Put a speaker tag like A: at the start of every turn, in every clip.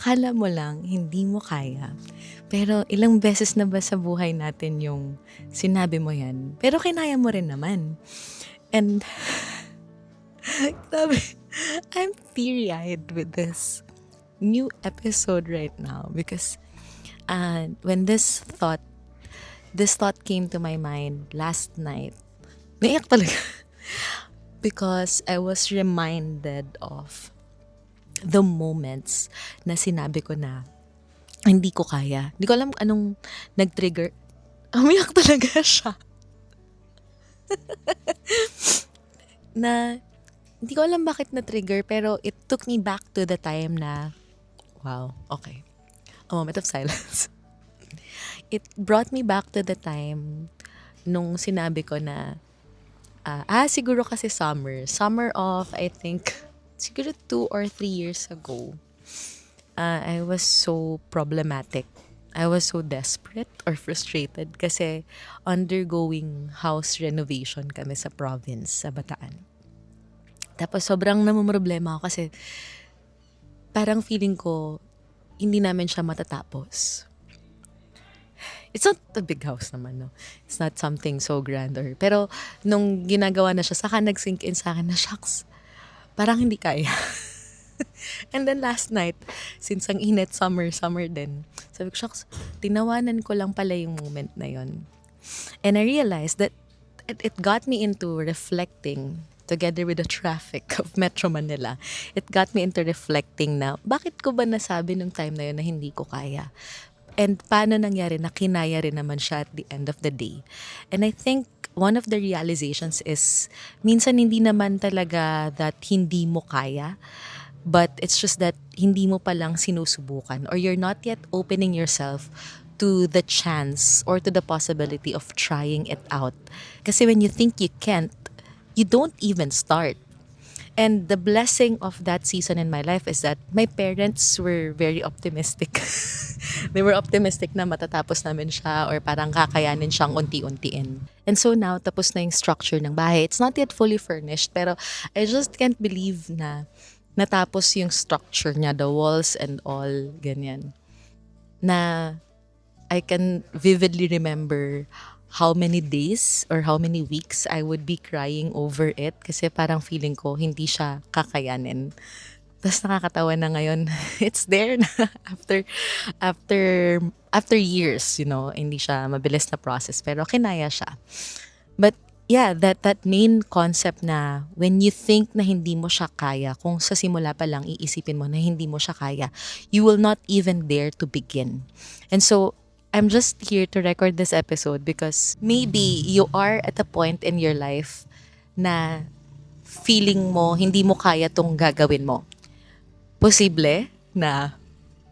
A: akala mo lang hindi mo kaya, pero ilang beses na ba sa buhay natin yung sinabi mo yan, pero kinaya mo rin naman. And grabe, I'm teary-eyed with this new episode right now because when this thought came to my mind last night, naiyak talaga because I was reminded of the moments na sinabi ko na hindi ko kaya. Hindi ko alam anong nag-trigger. Umiyak talaga siya. Na hindi ko alam bakit na-trigger pero it took me back to the time na, wow, okay. A moment of silence. It brought me back to the time nung sinabi ko na, siguro kasi summer of, I think, siguro 2 or 3 years ago, I was so problematic. I was so desperate or frustrated kasi undergoing house renovation kami sa province, sa Bataan. Tapos sobrang namumroblema ako kasi parang feeling ko hindi namin siya matatapos. It's not a big house naman, no? It's not something so grand pero nung ginagawa na siya, saka nag-sink in sa akin na, shucks, parang hindi kaya. And then last night, since ang init, summer din, sabi ko, shucks, tinawanan ko lang pala yung moment na yon. And I realized that it got me into reflecting together with the traffic of Metro Manila. It got me into reflecting na, bakit ko ba nasabi nung time na yun na hindi ko kaya? And paano nangyari na kinaya rin naman siya at the end of the day. And I think one of the realizations is, minsan hindi naman talaga that hindi mo kaya, but it's just that hindi mo palang sinusubukan or you're not yet opening yourself to the chance or to the possibility of trying it out. Kasi when you think you can't, you don't even start. And the blessing of that season in my life is that my parents were very optimistic. They were optimistic na matatapos namin siya or parang kakayanin siyang unti-untiin. And so now, tapos na yung structure ng bahay. It's not yet fully furnished, pero I just can't believe na natapos yung structure niya, the walls and all, ganyan. Na I can vividly remember how many days or how many weeks I would be crying over it kasi parang feeling ko hindi siya kakayanin. Tapos nakakatawa na ngayon, it's there na after after years, hindi siya mabilis na process pero kinaya siya. But yeah, that main concept na when you think na hindi mo siya kaya, kung sa simula pa lang iisipin mo na hindi mo siya kaya, you will not even dare to begin. And so I'm just here to record this episode because maybe you are at a point in your life na feeling mo hindi mo kaya tong gagawin mo. Posible na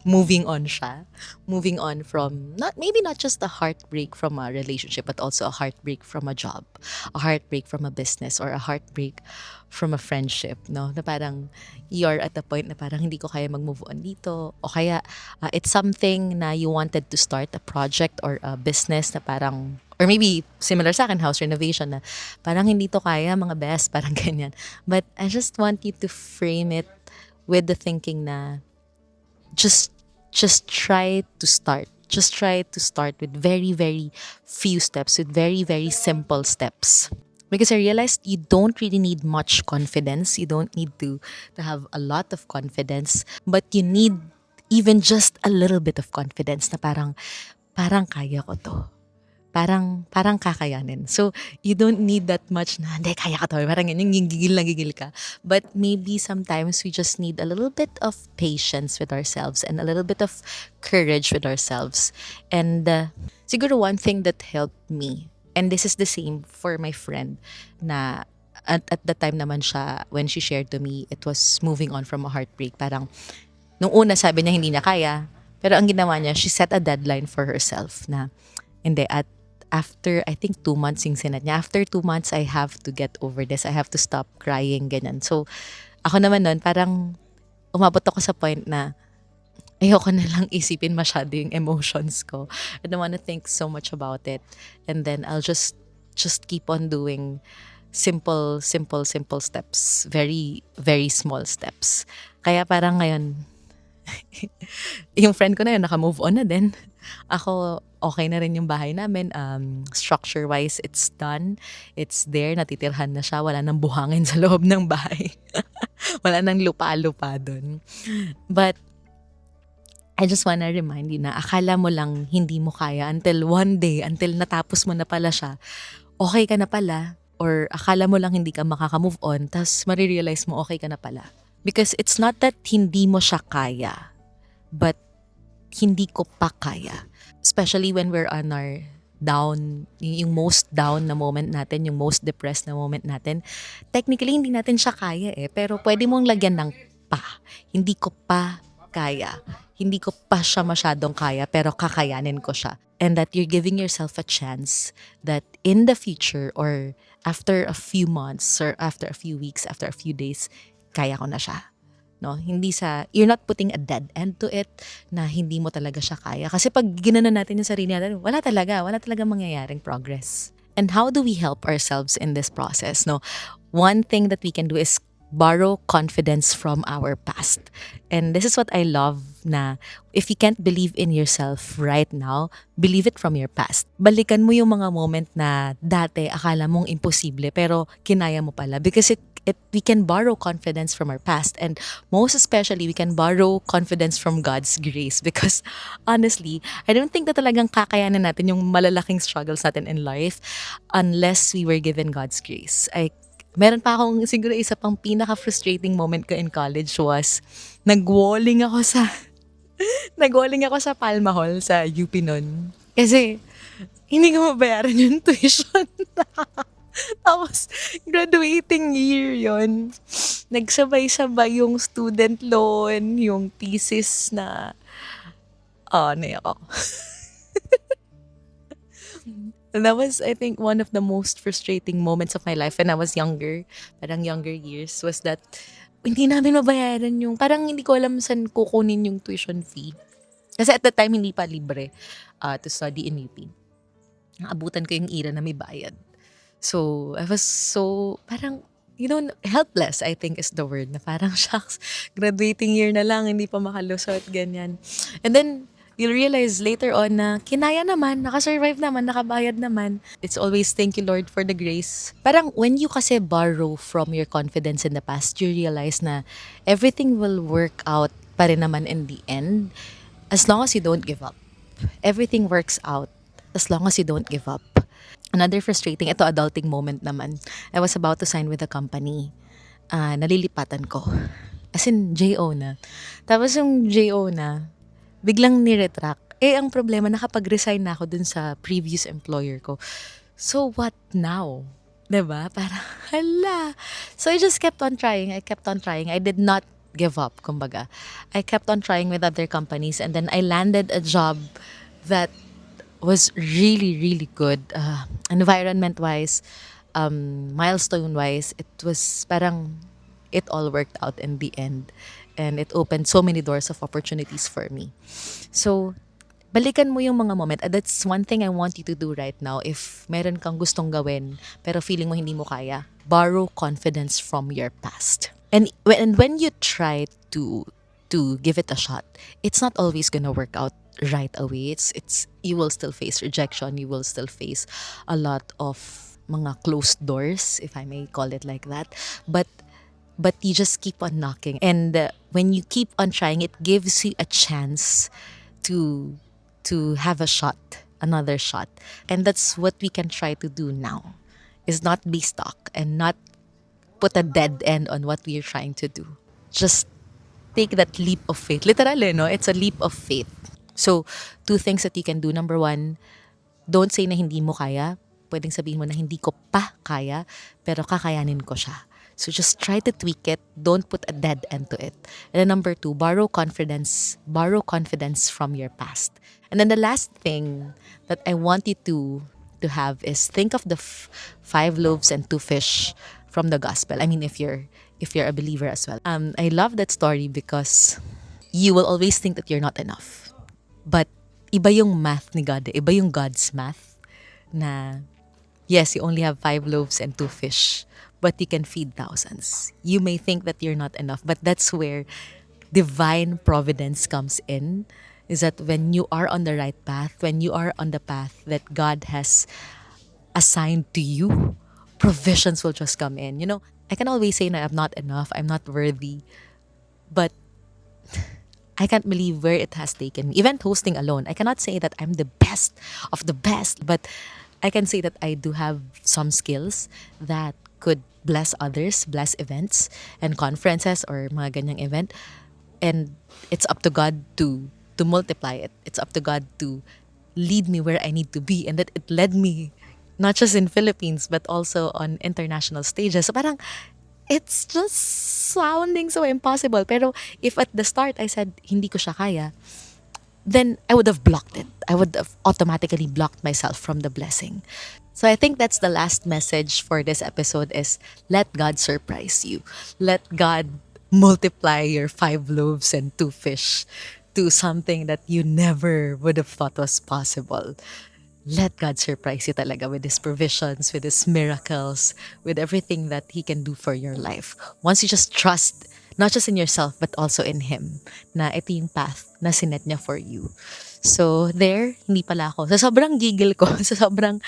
A: moving on siya. Moving on from, not just a heartbreak from a relationship, but also a heartbreak from a job, a heartbreak from a business, or a heartbreak from a friendship, no? Na parang you're at the point na parang hindi ko kaya mag-move on dito. O kaya it's something na you wanted to start a project or a business na parang, or maybe similar sa akin, house renovation na parang hindi to kaya mga best, parang ganyan. But I just want you to frame it with the thinking na just try to start. Just try to start with very, very few steps, with very, very simple steps. Because I realized you don't really need much confidence. You don't need to have a lot of confidence. But you need even just a little bit of confidence na parang kaya ko to. Parang kakayanin. So, you don't need that much na, hindi, kaya ka to. Parang ganyan, yung gigil ka. But maybe sometimes we just need a little bit of patience with ourselves and a little bit of courage with ourselves. And siguro one thing that helped me, and this is the same for my friend, na at the time naman siya, when she shared to me, it was moving on from a heartbreak. Parang, nung una sabi niya hindi niya kaya, pero ang ginawa niya, she set a deadline for herself na, hindi, at after, I think 2 months yung sinat niya. After 2 months, I have to get over this. I have to stop crying, ganyan. So, ako naman nun, parang umabot ako sa point na ayoko na lang isipin masyado yung emotions ko. I don't want to think so much about it. And then, I'll just keep on doing simple steps. Very, very small steps. Kaya parang ngayon, yung friend ko na yun, naka-move on na din. Ako, okay na rin yung bahay namin. Structure-wise, it's done. It's there, natitirhan na siya. Wala nang buhangin sa loob ng bahay. Wala nang lupa-lupa dun. But, I just wanna remind you na akala mo lang hindi mo kaya until one day, until natapos mo na pala siya, okay ka na pala. Or akala mo lang hindi ka makaka-move on, tas marirealize mo okay ka na pala. Because it's not that hindi mo siya kaya, but hindi ko pa kaya. Especially when we're on our down, yung most down na moment natin, yung most depressed na moment natin. Technically, hindi natin siya kaya pero pwede mong lagyan ng pa. Hindi ko pa kaya. Hindi ko pa siya masyadong kaya, pero kakayanin ko siya. And that you're giving yourself a chance that in the future or after a few months or after a few weeks, after a few days, kaya ko na siya. No, hindi you're not putting a dead end to it na hindi mo talaga siya kaya. Kasi pag ginana natin yung sarili natin, wala talaga mangyayaring progress. And how do we help ourselves in this process? No, one thing that we can do is borrow confidence from our past. And this is what I love na if you can't believe in yourself right now, believe it from your past. Balikan mo yung mga moment na dati akala mong imposible pero kinaya mo pala because we can borrow confidence from our past, and most especially we can borrow confidence from God's grace because honestly, I don't think na talagang kakayanin natin yung malalaking struggles natin in life unless we were given God's grace. Meron pa akong siguro isa pang pinaka-frustrating moment ko in college was nag-walling ako sa nag-walling ako sa Palma Hall sa UP nun. Kasi hindi ko mabayaran yung tuition. Tapos graduating year yon. Nagsabay-sabay yung student loan, yung thesis na naiyak ako. And that was, I think, one of the most frustrating moments of my life when I was younger, parang younger years, was that hindi namin mabayaran yung, parang hindi ko alam saan kukunin yung tuition fee. Kasi at the time, hindi pa libre to study in UP. Naabutan ko yung era na may bayad. So, I was so, parang, helpless, I think is the word, na parang, shucks, graduating year na lang, hindi pa makalusot, ganyan. And then, you'll realize later on na kinaya naman, nakasurvive naman, nakabayad naman. It's always thank you Lord for the grace. Parang when you kasi borrow from your confidence in the past, you realize na everything will work out pa rin naman in the end as long as you don't give up. Everything works out as long as you don't give up. Another frustrating, ito adulting moment naman. I was about to sign with a company. Nalilipatan ko. As in, JO na. Tapos yung JO na, biglang ni-retract. Ang problema, nakapag-resign na ako dun sa previous employer ko. So, what now? Diba? Parang, hala. So, I just kept on trying. I did not give up, kumbaga. I kept on trying with other companies, and then I landed a job that was really, really good. Environment-wise, milestone-wise, it was parang it all worked out in the end. And it opened so many doors of opportunities for me. So, balikan mo yung mga moment. That's one thing I want you to do right now. If meron kang gustong gawin, pero feeling mo hindi mo kaya, borrow confidence from your past. And when you try to give it a shot, it's not always gonna work out right away. You will still face rejection. You will still face a lot of mga closed doors, if I may call it like that. But you just keep on knocking. And when you keep on trying, it gives you a chance to have another shot. And that's what we can try to do now, is not be stuck and not put a dead end on what we are trying to do. Just take that leap of faith. Literally, no? It's a leap of faith. So, 2 things that you can do. Number 1, don't say na hindi mo kaya. Pwedeng sabihin mo na hindi ko pa kaya, pero kakayanin ko siya. So just try to tweak it. Don't put a dead end to it. And then number 2, borrow confidence. Borrow confidence from your past. And then the last thing that I want you to have is think of the 5 loaves and 2 fish from the gospel. I mean, if you're a believer as well. I love that story because you will always think that you're not enough. But iba yung math ni God. Iba yung God's math na yes, you only have 5 loaves and 2 fish, but you can feed thousands. You may think that you're not enough, but that's where divine providence comes in is that when you are on the right path, when you are on the path that God has assigned to you, provisions will just come in. I can always say that I'm not enough, I'm not worthy, but I can't believe where it has taken me. Event hosting alone, I cannot say that I'm the best of the best, but I can say that I do have some skills that could bless others, bless events and conferences or mga ganyang event. And it's up to God to multiply it. It's up to God to lead me where I need to be, and that it led me not just in Philippines but also on international stages. So parang it's just sounding so impossible. Pero if at the start I said hindi ko siya kaya, then I would have blocked it. I would have automatically blocked myself from the blessing. So I think that's the last message for this episode is let God surprise you. Let God multiply your 5 loaves and 2 fish to something that you never would have thought was possible. Let God surprise you talaga with His provisions, with His miracles, with everything that He can do for your life. Once you just trust, not just in yourself, but also in Him, na ito yung path na sinet niya for you. So there, hindi pala ako. Sa sobrang giggle ko, sa sobrang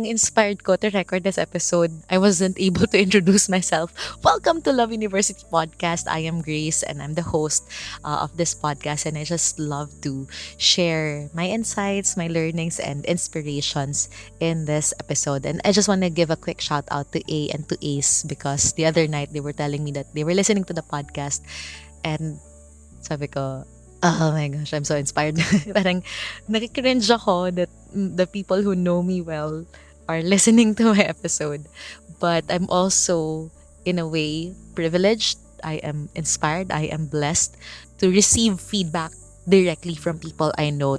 A: inspired ko to record this episode, I wasn't able to introduce myself. Welcome to Love University Podcast. I am Grace and I'm the host of this podcast, and I just love to share my insights, my learnings, and inspirations in this episode. And I just want to give a quick shout out to A and to Ace because the other night they were telling me that they were listening to the podcast, and sabi ko, oh my gosh, I'm so inspired. Parang nakikringe ako that the people who know me well are listening to my episode. But I'm also, in a way, privileged. I am inspired. I am blessed to receive feedback directly from people I know,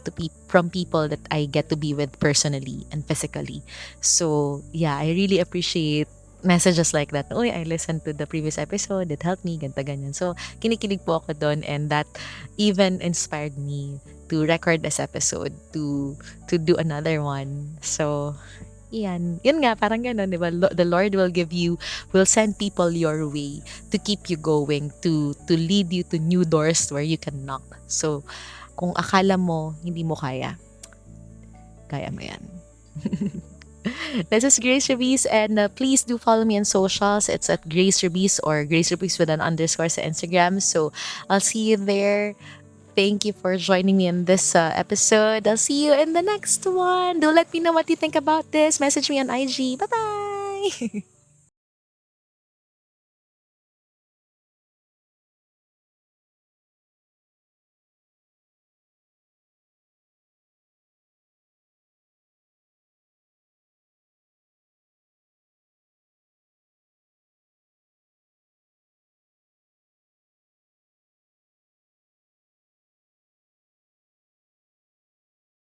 A: from people that I get to be with personally and physically. So, yeah, I really appreciate messages like that. Uy, I listened to the previous episode. It helped me, ganito, ganyan. So, kinikilig po ako doon, and that even inspired me to record this episode, to do another one. So, yun nga, parang gano'n, di ba? The Lord will send people your way to keep you going, to lead you to new doors where you can knock. So, kung akala mo hindi mo kaya, kaya mo yan. This is Grace Rubiz, and please do follow me on socials. It's at Grace Rubiz or Grace Rubiz with an underscore sa Instagram. So I'll see you there. Thank you for joining me in this episode. I'll see you in the next one. Do let me know what you think about this. Message me on IG. Bye bye.